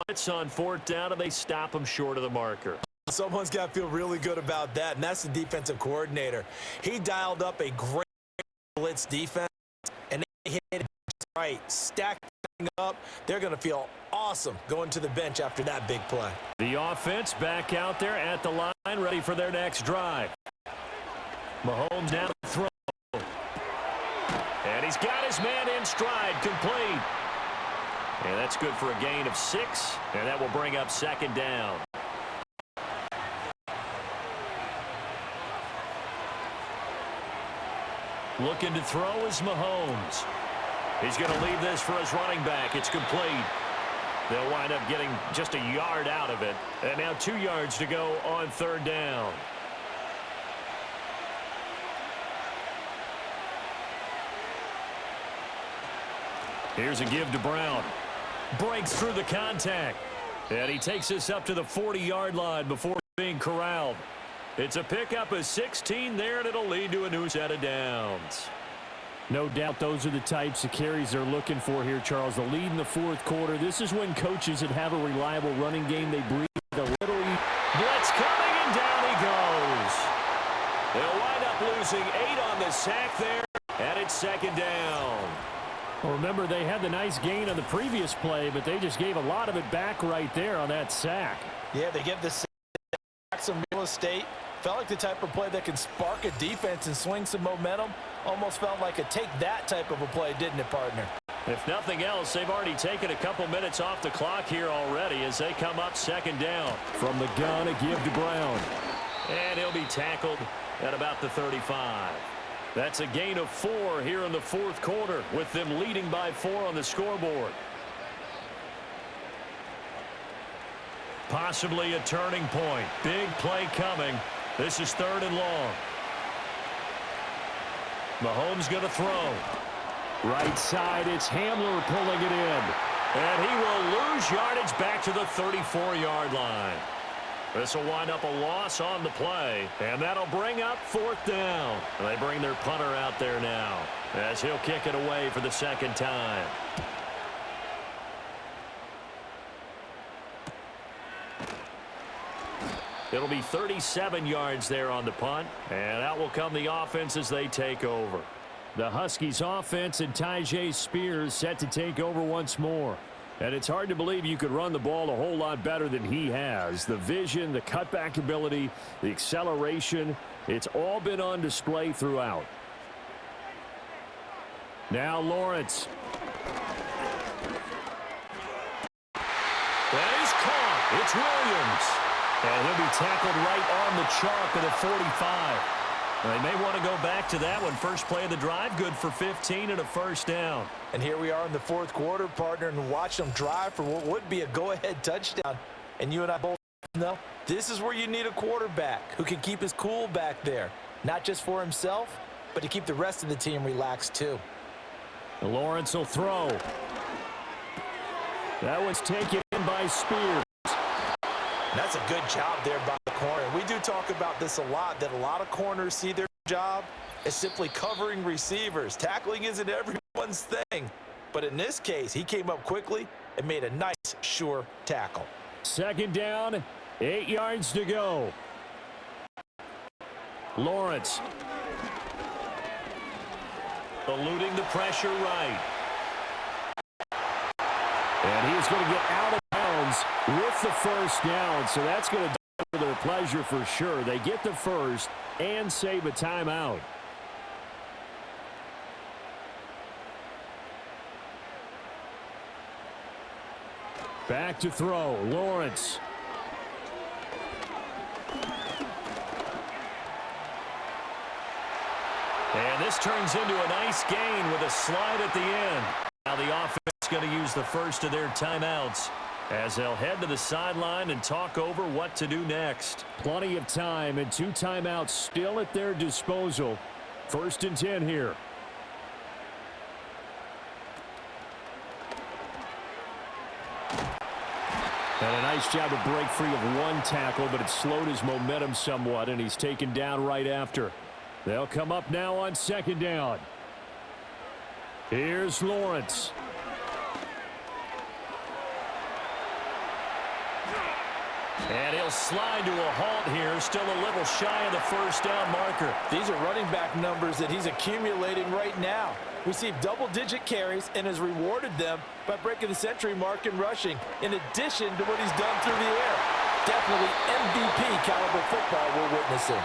blitz on 4th down, and they stop him short of the marker. Someone's got to feel really good about that, and that's the defensive coordinator. He dialed up a great blitz defense, and they hit it right, stacked up. They're going to feel awesome going to the bench after that big play. The offense back out there at the line, ready for their next drive. Mahomes down to throw. And he's got his man in stride, complete. And that's good for a gain of 6, and that will bring up 2nd down. Looking to throw is Mahomes. He's going to leave this for his running back. It's complete. They'll wind up getting just a yard out of it. And now 2 yards to go on 3rd down. Here's a give to Brown. Breaks through the contact. And he takes us up to the 40-yard line before being corralled. It's a pickup of 16 there, and it'll lead to a new set of downs. No doubt those are the types of carries they're looking for here, Charles. The lead in the 4th quarter. This is when coaches that have a reliable running game, they breathe a little. Blitz coming, and down he goes. They'll wind up losing 8 on the sack there, and it's 2nd down. Well, remember, they had the nice gain on the previous play, but they just gave a lot of it back right there on that sack. Yeah, they give the sack some real estate. Felt like the type of play that can spark a defense and swing some momentum. Almost felt like a take-that type of a play, didn't it, partner? If nothing else, they've already taken a couple minutes off the clock here already as they come up 2nd down. From the gun, a give to Brown. And he'll be tackled at about the 35. That's a gain of 4 here in the 4th quarter, with them leading by 4 on the scoreboard. Possibly a turning point. Big play coming. This is 3rd and long. Mahomes going to throw. Right side, it's Hamler pulling it in. And he will lose yardage back to the 34-yard line. This will wind up a loss on the play, and that'll bring up 4th down. And they bring their punter out there now as he'll kick it away for the 2nd time. It'll be 37 yards there on the punt, and out will come the offense as they take over. The Huskies offense and Tyjae Spears set to take over once more. And it's hard to believe you could run the ball a whole lot better than he has. The vision, the cutback ability, the acceleration, it's all been on display throughout. Now Lawrence. That is caught. It's Williams. And he'll be tackled right on the chalk at the 45. They may want to go back to that one. First play of the drive, good for 15 and a 1st down. And here we are in the 4th quarter, partner, and watch them drive for what would be a go-ahead touchdown. And you and I both know this is where you need a quarterback who can keep his cool back there, not just for himself, but to keep the rest of the team relaxed too. Lawrence will throw. That one's taken in by Spears. That's a good job there by the corner. We do talk about this a lot, that a lot of corners see their job as simply covering receivers. Tackling isn't everyone's thing. But in this case, he came up quickly and made a nice, sure tackle. 2nd down, 8 yards to go. eluding the pressure right. And he is going to get out of bounds with the first down, so that's going to do for their pleasure for sure. They get the first and save a timeout. Back to throw, Lawrence. And this turns into a nice gain with a slide at the end. Now the offense is going to use the first of their timeouts as they'll head to the sideline and talk over what to do next. Plenty of time and 2 timeouts still at their disposal. 1st and 10 here. And a nice job to break free of 1 tackle, but it slowed his momentum somewhat, and he's taken down right after. They'll come up now on 2nd down. Here's Lawrence. And he'll slide to a halt here, still a little shy of the first down marker. These are running back numbers that he's accumulating right now. Received double-digit carries and has rewarded them by breaking the century mark in rushing, in addition to what he's done through the air. Definitely MVP caliber football we're witnessing.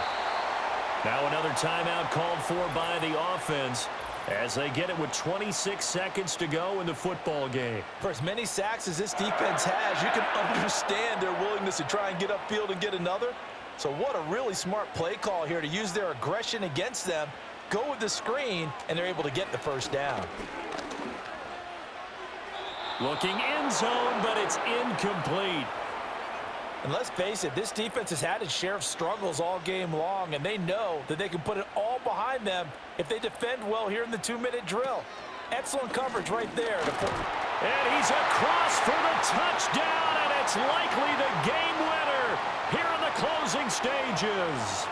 Now another timeout called for by the offense as they get it with 26 seconds to go in the football game. For as many sacks as this defense has, you can understand their willingness to try and get upfield and get another. So what a really smart play call here to use their aggression against them, go with the screen, and they're able to get the first down. Looking end zone, but it's incomplete. And let's face it, this defense has had its share of struggles all game long, and they know that they can put it all behind them if they defend well here in the 2-minute drill. Excellent coverage right there. And he's across for the touchdown, and it's likely the game winner here in the closing stages.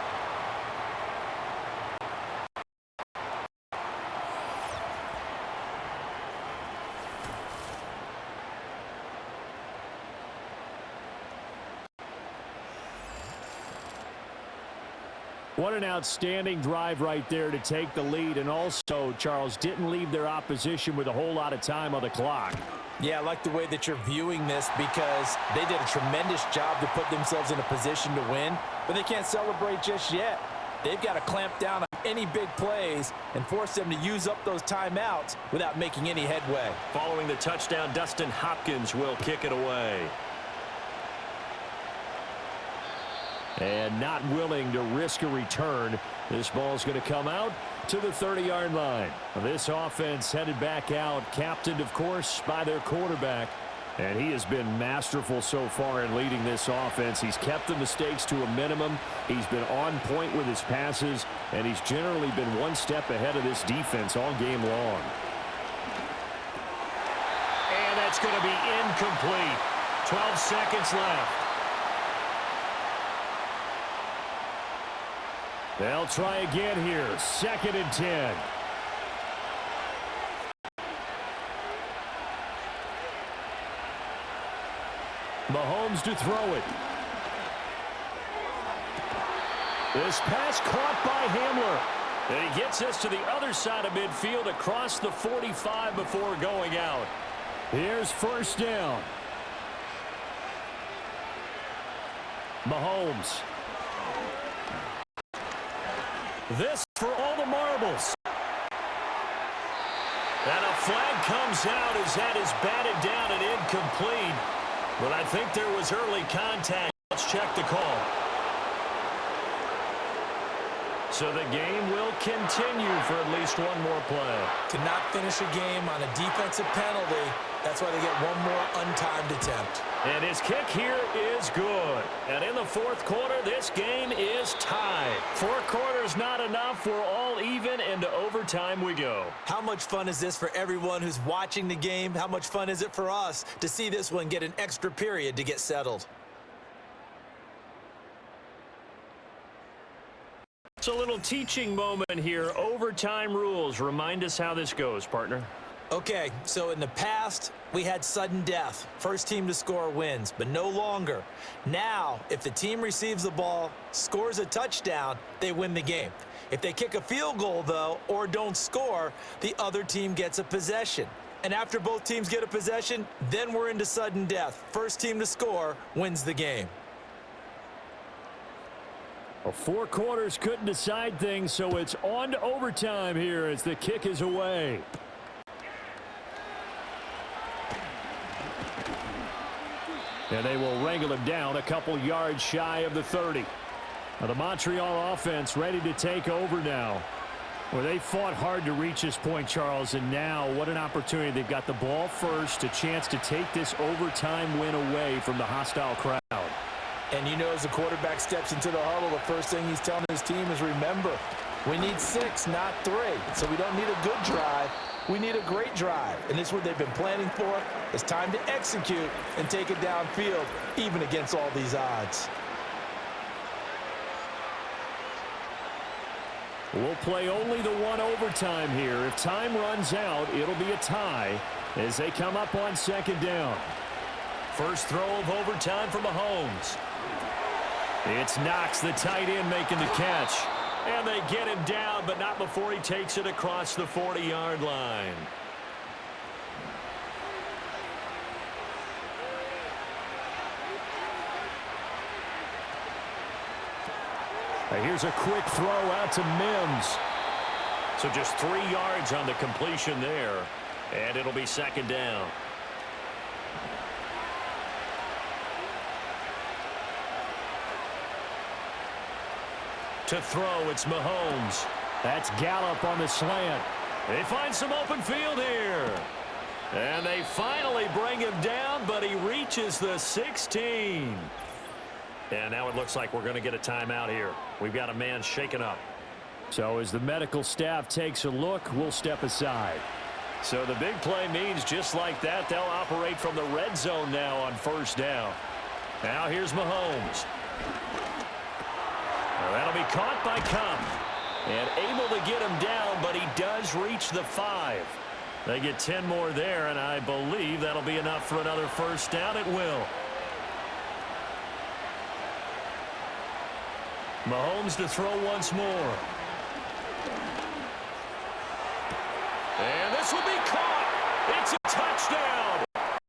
What an outstanding drive right there to take the lead. And also, Charles, didn't leave their opposition with a whole lot of time on the clock. Yeah, I like the way that you're viewing this because they did a tremendous job to put themselves in a position to win, but they can't celebrate just yet. They've got to clamp down on any big plays and force them to use up those timeouts without making any headway. Following the touchdown, Dustin Hopkins will kick it away. And not willing to risk a return. This ball's going to come out to the 30-yard line. This offense headed back out, captained, of course, by their quarterback. And he has been masterful so far in leading this offense. He's kept the mistakes to a minimum. He's been on point with his passes, and he's generally been one step ahead of this defense all game long. And that's going to be incomplete. 12 seconds left. They'll try again here. 2nd and 10. Mahomes to throw it. This pass caught by Hamler. And he gets us to the other side of midfield across the 45 before going out. Here's 1st down. Mahomes. This for all the marbles. And a flag comes out as that is batted down and incomplete. But I think there was early contact. Let's check the call. So the game will continue for at least one more play. To not finish a game on a defensive penalty, that's why they get one more untimed attempt. And his kick here is good. And in the 4th quarter, this game is tied. 4 quarters not enough. We're all even, and to overtime we go. How much fun is this for everyone who's watching the game? How much fun is it for us to see this one get an extra period to get settled? It's a little teaching moment here. Overtime rules. Remind us how this goes, partner. Okay, so in the past, we had sudden death. First team to score wins, but no longer. Now, if the team receives the ball, scores a touchdown, they win the game. If they kick a field goal, though, or don't score, the other team gets a possession. And after both teams get a possession, then we're into sudden death. First team to score wins the game. Well, 4 quarters couldn't decide things, so it's on to overtime here as the kick is away. And they will wrangle him down a couple yards shy of the 30. Now the Montreal offense ready to take over now. Well, they fought hard to reach this point, Charles, and now what an opportunity. They've got the ball first, a chance to take this overtime win away from the hostile crowd. And you know, as the quarterback steps into the huddle, the first thing he's telling his team is, remember, we need 6, not 3. So we don't need a good drive. We need a great drive. And this is what they've been planning for. It's time to execute and take it downfield, even against all these odds. We'll play only the one overtime here. If time runs out, it'll be a tie as they come up on second down. First throw of overtime for Mahomes. It's Knox, the tight end, making the catch. And they get him down, but not before he takes it across the 40-yard line. Here's a quick throw out to Mims. So just 3 yards on the completion there. And it'll be second down. To throw, it's Mahomes. That's Gallup on the slant. They find some open field here. And they finally bring him down, but he reaches the 16. And now it looks like we're going to get a timeout here. We've got a man shaken up. So as the medical staff takes a look, we'll step aside. So the big play means just like that, they'll operate from the red zone now on first down. Now here's Mahomes. Well, that'll be caught by Kupp. And able to get him down, but he does reach the 5. They get 10 more there, and I believe that'll be enough for another first down. It will. Mahomes to throw once more. And this will be caught. It's a touchdown.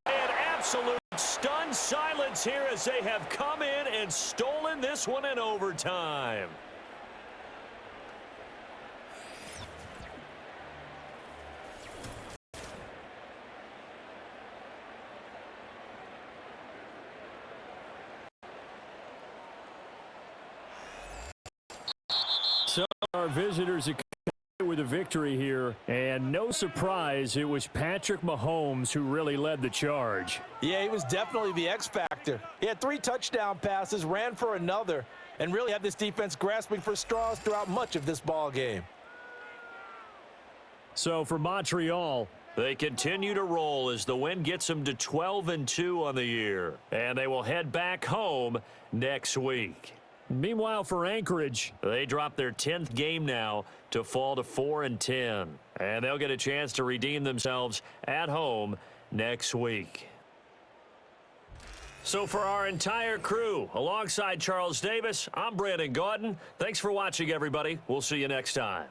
An absolute stunned silence here as they have come in and stolen this one in overtime. So our visitors with a victory here, and no surprise, it was Patrick Mahomes who really led the charge. Yeah, he was definitely the X factor. He had 3 touchdown passes, ran for another, and really had this defense grasping for straws throughout much of this ball game. So for Montreal, they continue to roll as the win gets them to 12-2 on the year, and they will head back home next week. Meanwhile, for Anchorage, they drop their 10th game now to fall to 4-10. And they'll get a chance to redeem themselves at home next week. So for our entire crew, alongside Charles Davis, I'm Brandon Gaudin. Thanks for watching, everybody. We'll see you next time.